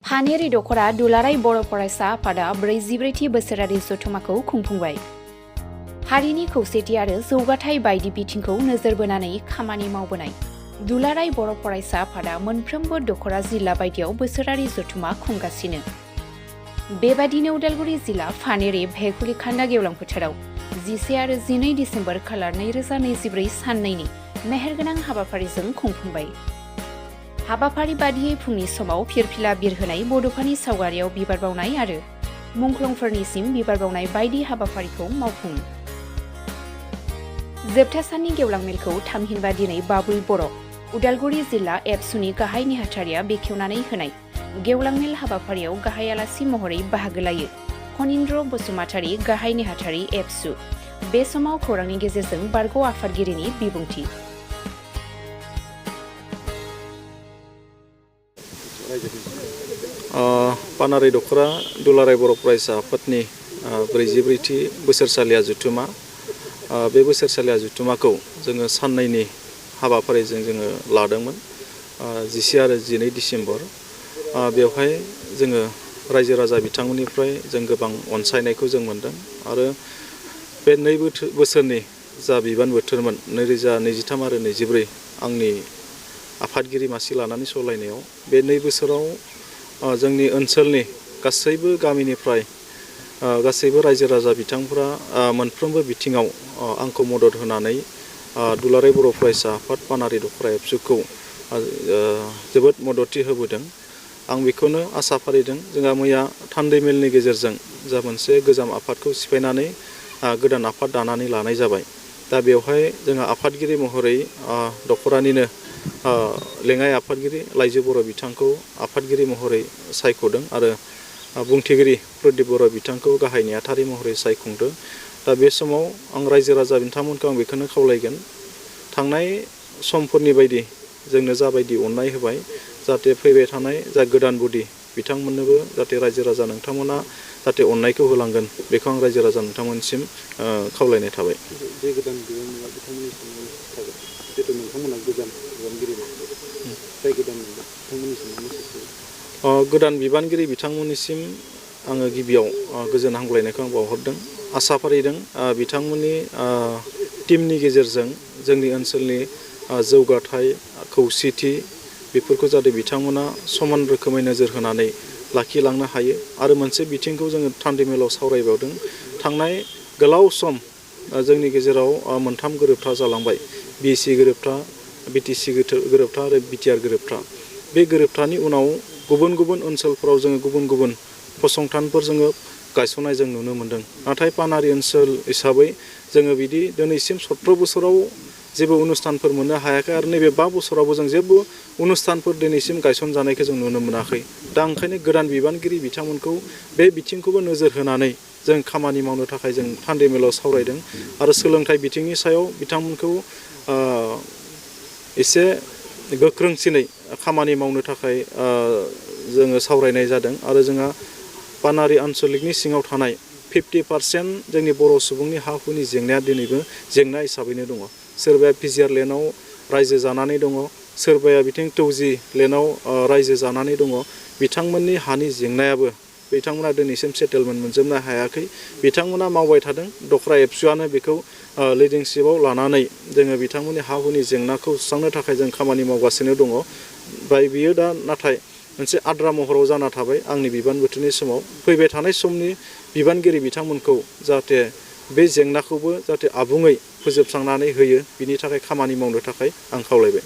फानेरि दखरा दुलाराय बर' फरायसा आफादा 44थि बोसोरारि जथुमाखौ खुंफुंबाय। हारिनि खौसेथि आरो जौगाथाय बायदि बिथिंखौ नोजोर बोनानै खामानि मावबोनाय दुलाराय बर' फरायसा आफादा मोनफ्रोमबो दखरा जिल्ला बायदियाव बोसोरारि जथुमा खुंगासिनो। बेबादिनो उदालगुरि जिल्ला फानेरि भेकुलि खान्दा गेवलां फोथाराव 10 आरो 12 डिसेम्बर खालार 2024 साननैनि मेहेरगोनां हाबाफारिजों खुंफुंबाय। हाबाफारि बादियै फुंनि समाव फिरफिला बिरहोनाय बड'फानि सावगारियाव बिबार बावनाय आरो मुंख्लंफोरनिसिम बिबार बावनाय बायदि हाबाफारिखौ मावफुङो। जोबथा साननि गेवलां मेलखौ थामहिनबा दिनै बाबुल बर' उदालगुरि जिल्ला एबसुनि गाहाय नेहाथारिया बेखेवनानै होनाय गेवलां मेल हाबाफारियाव गाहाय आलासि महरै बाहागो लायो खनिन्द्र बसुमतारी गाहाय नेहाथारि एबसु। बे समाव खौरांनि गेजेरजों बारग' आफादगिरिनि बिबुंथि। पानारि दखरा दुलाराय बर' फरायसा आफादनि 44थि बोसोरसालिया जथुमा। बे बोसोरसालिया जथुमाखौ जोङो साननैनि हाबाफारिजों जोङो लादोंमोन 10 आरो 12 डिसेम्बर। बेवहाय जोङो रायजो राजा बिथांमोननिफ्राय जों गोबां अनसायनायखौ जों मोनदों आरो बे 2 बोसोरनि जा बिबान बोथोरमोन 2023 आरो 24 आंनि आफादगिरि मासि लानानै सालायनायाव बे 2 बोसोराव जोंनि ओनसोलनि गासैबो गामिनिफ्राय गासैबो रायजो राजा बिथांफोरा मोनफ्रोमबो बिथिङाव आंखौ मदद होनानै दुलाराय बर' फरायसा आफाद पानारि दखरा एबसुखौ जोबोद मददथि होबोदों। आं बेखौनो आसा फारिदों जोंहा मैया थान्दै मेलनि गेजेरजों जा मोनसे गोजाम आफादखौ सिफायनानै गोदान आफाद दानानै लानाय जाबाय। दा बेवहाय जोंहा आफादगिरि महरै दखरानिनो लेङाइ आफादगिरि लाइजो बर' बिथांखौ आफादगिरि महरै सायख'दों आरो बुंथिगिरि प्रदीप बर' बिथांखौ गाहाय नेहाथारि महरै सायख'दों। दा बे समाव आं रायजो राजा बिथांमोनखौ आं बेखौनो खावलायगोन थांनाय समफोरनि बायदि जोंनो जाबायदि अननाय होबाय जाहाथे फैबाय थानाय जा गोदान बडि बिथांमोननोबो जाहाथे रायजो राजा नोंथांमोना जाहाथे अननायखौ होलांगोन बेखौ आं रायजो राजा नोंथांमोनसिम खावलायनाय थाबाय। बे गोदान बिबानगिरिया बिथांमोननि सिङाव थागोन जिहेतु नोंथांमोना गोजाम बिबानगिरि जाय गोदान बिथांमोननि सिङाव मेसेज गोदान बिबानगिरि बिथांमोननिसिम आङो गिबियाव गोजोन हामग्लायनायखौ आं बावहरदों। आसा फारिदों बिथांमोननि टीमनि गेजेरजों जोंनि ओनसोलनि जौगाथाय खौसेथि बेफोरखौ जाहाथे बिथांमोना समान रोखोमै नोजोर होनानै लाखिलांनो हायो। आरो मोनसे बिथिंखौ जोङो थान्दै मेलाव सावरायबावदों थांनाय गोलाव सम जोंनि गेजेराव मोनथाम गोरोबथा जालांबाय बिएसि गोरोबथा बिटिसि गोरोबथा आरो बिटिआर गोरोबथा। बे गोरोबथानि उनाव गुबुन गुबुन ओनसोलफोराव जोङो गुबुन गुबुन फसंथानफोर जोङो गायसननाय जों नुनो मोन्दों। नाथाय पानारि ओनसोल हिसाबै जोङो बिदि दिनैसिम 17 बोसोराव जेबो अनुस्थानफोर मोननो हायाखै आरो नैबे 5 बोसोरावबो जों जेबो अनुस्थानफोर दिनैसिम गायसनजानायखौ जों नुनो मोनाखै। दा ओंखायनो गोदान बिबानगिरि बिथांमोनखौ बे बिथिंखौबो नोजोर होनानै जों खामानि मावनो थाखाय जों थान्दै मेलाव सावरायदों आरो सोलोंथाइ बिथिंनि सायाव बिथांमोनखौ एसे गोख्रोंसिनै खामानि मावनो थाखाय जोङो सावरायनाय जादों आरो जोंहा पानारि आन्सलिकनि सिङाव थानाय 50% जोंनि बर' सुबुंनि हा हुनि जेंनाया दिनैबो जेंना हिसाबैनो दङ। सोरबाया पिजिआर लेन्डआव रायजो जानानै दङ, सोरबाया बिथिं टौजि लेन्डआव रायजो जानानै दङ। बिथांमोननि हानि जेंनायाबो बिथांमोना दिनैसिम सेटेलमेन्ट मोनजोबनो हायाखै। बिथांमोना मावबाय थादों दखरा एबसुआनो बेखौ लिडिंशिपआव लानानै जोङो बिथांमोननि हा हुनि जेंनाखौ सुस्रांनो थाखाय जों खामानि मावगासिनो दङ। बियो दा नाथाय मोनसे आद्रा महराव जाना थाबाय आंनि बिबान बोथोरनि समाव। फैबाय थानाय समनि बिबानगिरि बिथांमोनखौ जाहाथे बे जेंनाखौबो जाहाथे आबुङै फोजोबस्रांनानै होयो बिनि थाखाय खामानि मावनो थाखाय आं खावलायबाय।